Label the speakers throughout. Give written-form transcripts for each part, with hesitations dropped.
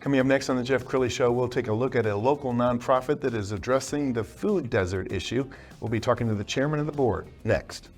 Speaker 1: Coming up next on the Jeff Crilley Show, we'll take a look at a local nonprofit that is addressing the food desert issue. We'll be talking to the chairman of the board next.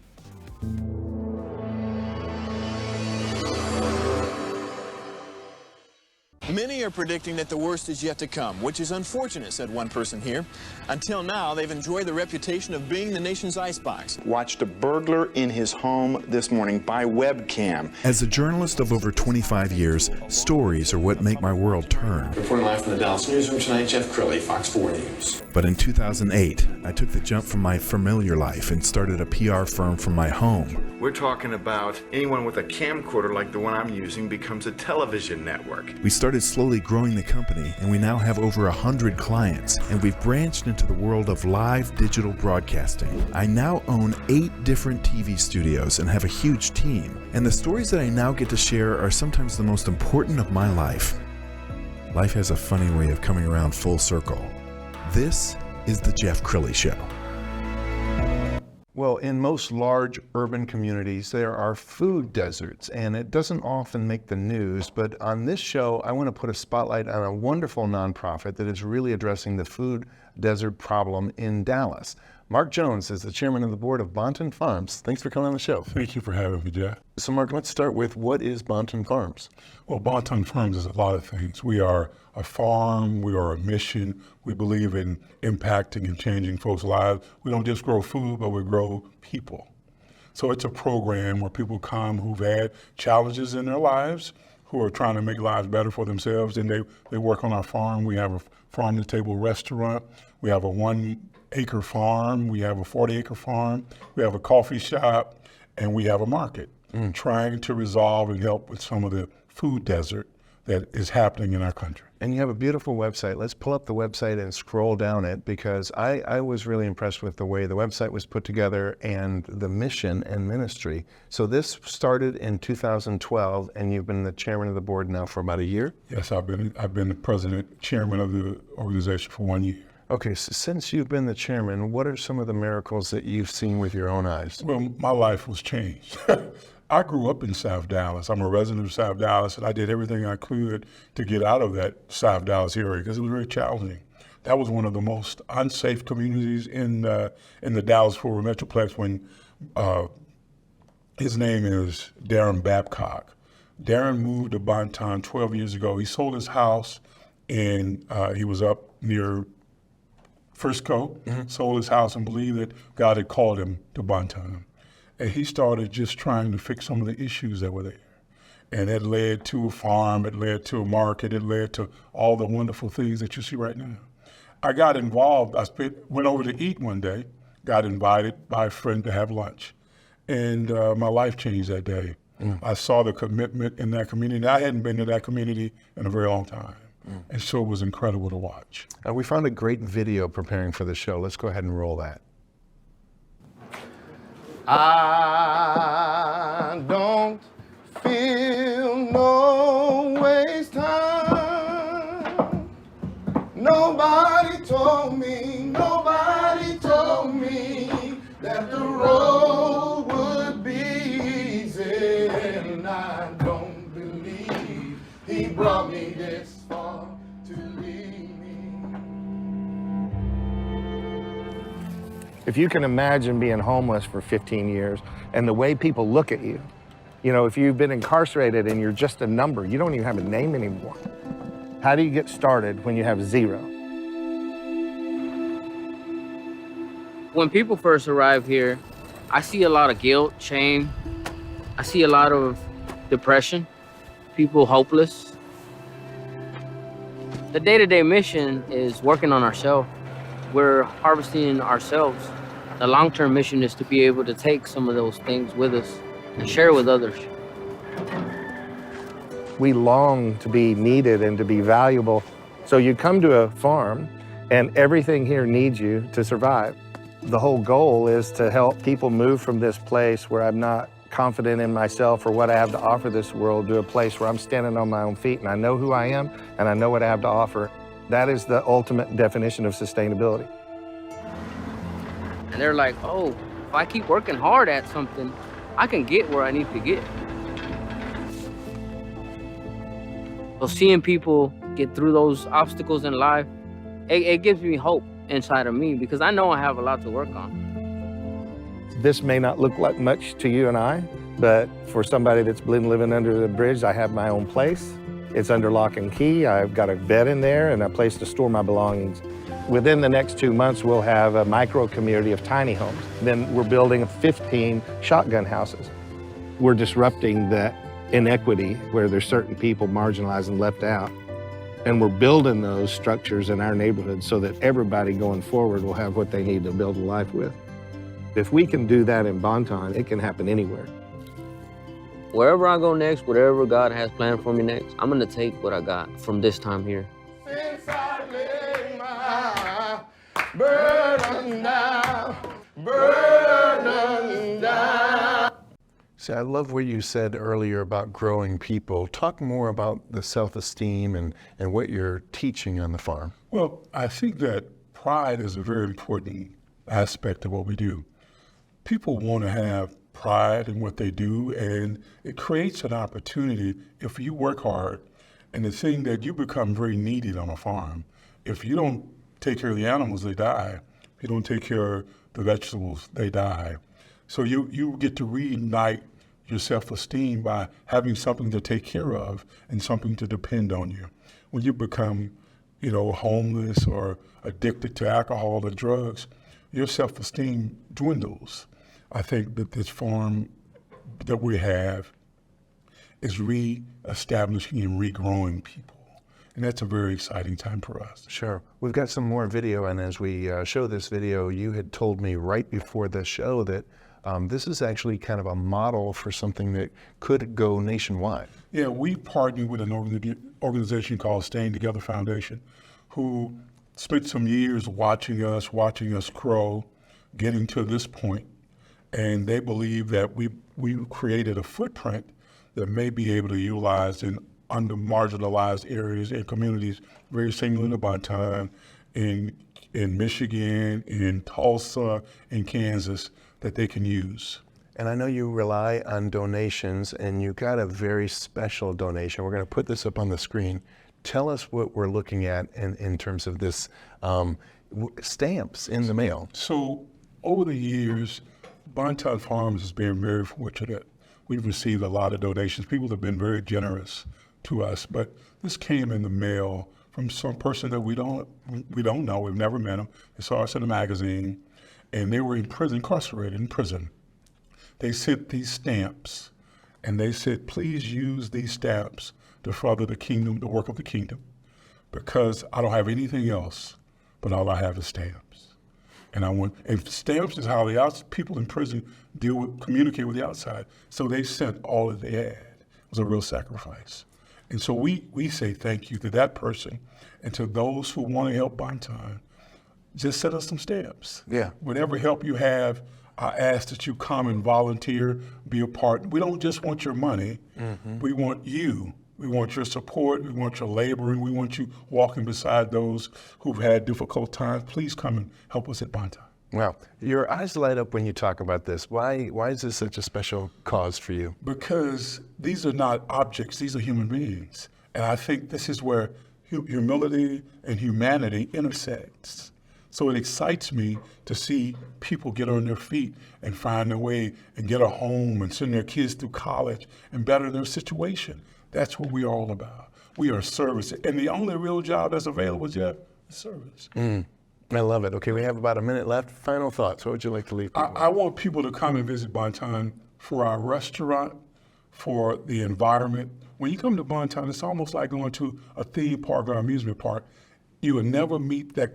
Speaker 2: Many are predicting that the worst is yet to come, which is unfortunate, said one person here. Until now, they've enjoyed the reputation of being the nation's icebox.
Speaker 3: Watched a burglar in his home this morning by webcam.
Speaker 4: As a journalist of over 25 years, stories are what make my world turn.
Speaker 5: Reporting live from the Dallas newsroom tonight, Jeff Crilley, Fox 4 News.
Speaker 4: But in 2008, I took the jump from my familiar life and started a PR firm from my home.
Speaker 3: We're talking about anyone with a camcorder like the one I'm using becomes a television network.
Speaker 4: We started slowly growing the company, and we now have over 100 clients, and we've branched into the world of live digital broadcasting. I now own 8 different TV studios and have a huge team, and the stories that I now get to share are sometimes the most important of my life. Life has a funny way of coming around full circle. This is the Jeff Crilley Show.
Speaker 1: Well, in most large urban communities, there are food deserts, and it doesn't often make the news, but on this show, I want to put a spotlight on a wonderful nonprofit that is really addressing the food desert problem in Dallas. Mark Jones is the chairman of the Board of Bonton Farms. Thanks for coming on the show.
Speaker 6: Thank you for having me, Jeff.
Speaker 1: So Mark, let's start with, what is Bonton Farms?
Speaker 6: Well, Bonton Farms is a lot of things. We are a farm, we are a mission. We believe in impacting and changing folks' lives. We don't just grow food, but we grow people. So it's a program where people come who've had challenges in their lives, who are trying to make lives better for themselves, and they work on our farm. We have a farm-to-table restaurant. We have a 1-acre farm. We have a 40-acre farm. We have a coffee shop, and we have a market, trying to resolve and help with some of the food desert that is happening in our country.
Speaker 1: And you have a beautiful website. Let's pull up the website and scroll down it, because I was really impressed with the way the website was put together and the mission and ministry. So this started in 2012, and you've been the chairman of the board now for about a year?
Speaker 6: Yes, I've been the president, chairman of the organization for 1 year.
Speaker 1: Okay, so since you've been the chairman, what are some of the miracles that you've seen with your own eyes?
Speaker 6: Well, my life was changed. I grew up in South Dallas. I'm a resident of South Dallas, and I did everything I could to get out of that South Dallas area because it was very challenging. That was one of the most unsafe communities in the Dallas-Fort Worth Metroplex when his name is Darren Babcock. Darren moved to Bonton 12 years ago. He sold his house, and he was up near Frisco, sold his house and believed that God had called him to Bonton. And he started just trying to fix some of the issues that were there. And it led to a farm, it led to a market, it led to all the wonderful things that you see right now. I got involved, went over to eat one day, got invited by a friend to have lunch. And my life changed that day. I saw the commitment in that community. I hadn't been to that community in a very long time. And so it was incredible to watch.
Speaker 1: We found a great video preparing for the show. Let's go ahead and roll that.
Speaker 7: I don't feel no waste time. Nobody told me that the road would be easy, and I don't believe he brought me this far to leave me.
Speaker 8: If you can imagine being homeless for 15 years and the way people look at you, you know, if you've been incarcerated and you're just a number, you don't even have a name anymore. How do you get started when you have zero?
Speaker 9: When people first arrive here, I see a lot of guilt, shame. I see a lot of depression, people hopeless. The day-to-day mission is working on ourselves. We're harvesting ourselves. The long-term mission is to be able to take some of those things with us and share with others.
Speaker 8: We long to be needed and to be valuable. So you come to a farm and everything here needs you to survive. The whole goal is to help people move from this place where I'm not confident in myself or what I have to offer this world to a place where I'm standing on my own feet and I know who I am and I know what I have to offer. That is the ultimate definition of sustainability.
Speaker 9: And they're like, oh, if I keep working hard at something, I can get where I need to get. So seeing people get through those obstacles in life, it gives me hope inside of me because I know I have a lot to work on.
Speaker 8: This may not look like much to you and I, but for somebody that's been living under the bridge, I have my own place. It's under lock and key. I've got a bed in there and a place to store my belongings. Within the next 2 months, we'll have a micro community of tiny homes. Then we're building 15 shotgun houses. We're disrupting that inequity where there's certain people marginalized and left out. And we're building those structures in our neighborhood so that everybody going forward will have what they need to build a life with. If we can do that in Bonton, it can happen anywhere.
Speaker 9: Wherever I go next, whatever God has planned for me next, I'm gonna take what I got from this time here.
Speaker 7: Since I laid my burden down, burden down.
Speaker 1: See, I love what you said earlier about growing people. Talk more about the self-esteem and what you're teaching on the farm.
Speaker 6: Well, I think that pride is a very important aspect of what we do. People want to have pride in what they do, and it creates an opportunity if you work hard. And the thing that you become very needed on a farm. If you don't take care of the animals, they die. If you don't take care of the vegetables, they die. So you get to reignite your self-esteem by having something to take care of and something to depend on you. When you become, homeless or addicted to alcohol or drugs, your self-esteem dwindles. I think that this farm that we have is re-establishing and regrowing people. And that's a very exciting time for us.
Speaker 1: Sure. We've got some more video, and as we show this video, you had told me right before the show that this is actually kind of a model for something that could go nationwide.
Speaker 6: Yeah, we partnered with an organization called Staying Together Foundation, who spent some years watching us grow, getting to this point. And they believe that we created a footprint that may be able to be utilized in under marginalized areas and communities very similar to Bonton, in Michigan, in Tulsa, in Kansas, that they can use.
Speaker 1: And I know you rely on donations, and you got a very special donation. We're going to put this up on the screen. Tell us what we're looking at in terms of this stamps in the mail.
Speaker 6: So over the years, Bonton Farms has been very fortunate. We've received a lot of donations. People have been very generous to us, but this came in the mail from some person that we don't know. We've never met them. They saw us in a magazine, and they were in prison, incarcerated in prison. They sent these stamps, and they said, please use these stamps to further the kingdom, the work of the kingdom, because I don't have anything else, but all I have is stamps. And stamps is how the people in prison communicate with the outside. So they sent all that they had. It was a real sacrifice. And so we say thank you to that person and to those who want to help Bonton. Just send us some stamps.
Speaker 1: Yeah.
Speaker 6: Whatever help you have, I ask that you come and volunteer, be a part. We don't just want your money. Mm-hmm. We want you. We want your support. We want your laboring. We want you walking beside those who've had difficult times. Please come and help us at Bonton.
Speaker 1: Wow. Your eyes light up when you talk about this. Why is this such a special cause for you?
Speaker 6: Because these are not objects. These are human beings. And I think this is where humility and humanity intersects. So it excites me to see people get on their feet and find their way and get a home and send their kids through college and better their situation. That's what we're all about. We are service. And the only real job that's available, Jeff, is service.
Speaker 1: I love it. Okay, we have about a minute left. Final thoughts. What would you like to leave people with?
Speaker 6: I want people to come and visit Bonton for our restaurant, for the environment. When you come to Bonton, it's almost like going to a theme park or amusement park. You will never meet that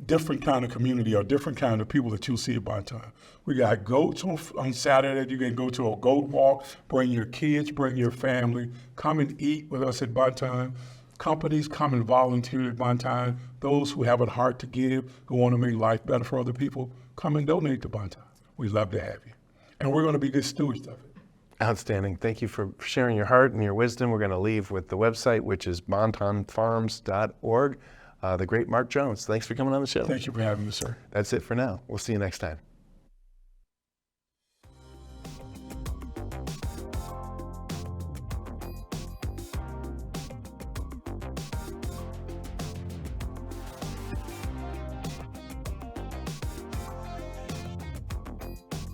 Speaker 6: different kind of community or different kind of people that you'll see at Bonton. We got goats on Saturday. You can go to a goat walk, bring your kids, bring your family, come and eat with us at Bonton. Companies come and volunteer at Bonton. Those who have a heart to give, who want to make life better for other people, come and donate to Bonton. We'd love to have you. And we're going to be good stewards of it.
Speaker 1: Outstanding. Thank you for sharing your heart and your wisdom. We're going to leave with the website, which is bontonfarms.org. The great Mark Jones, thanks for coming on the show.
Speaker 6: Thank you for having me, sir.
Speaker 1: That's it for now. We'll see you next time.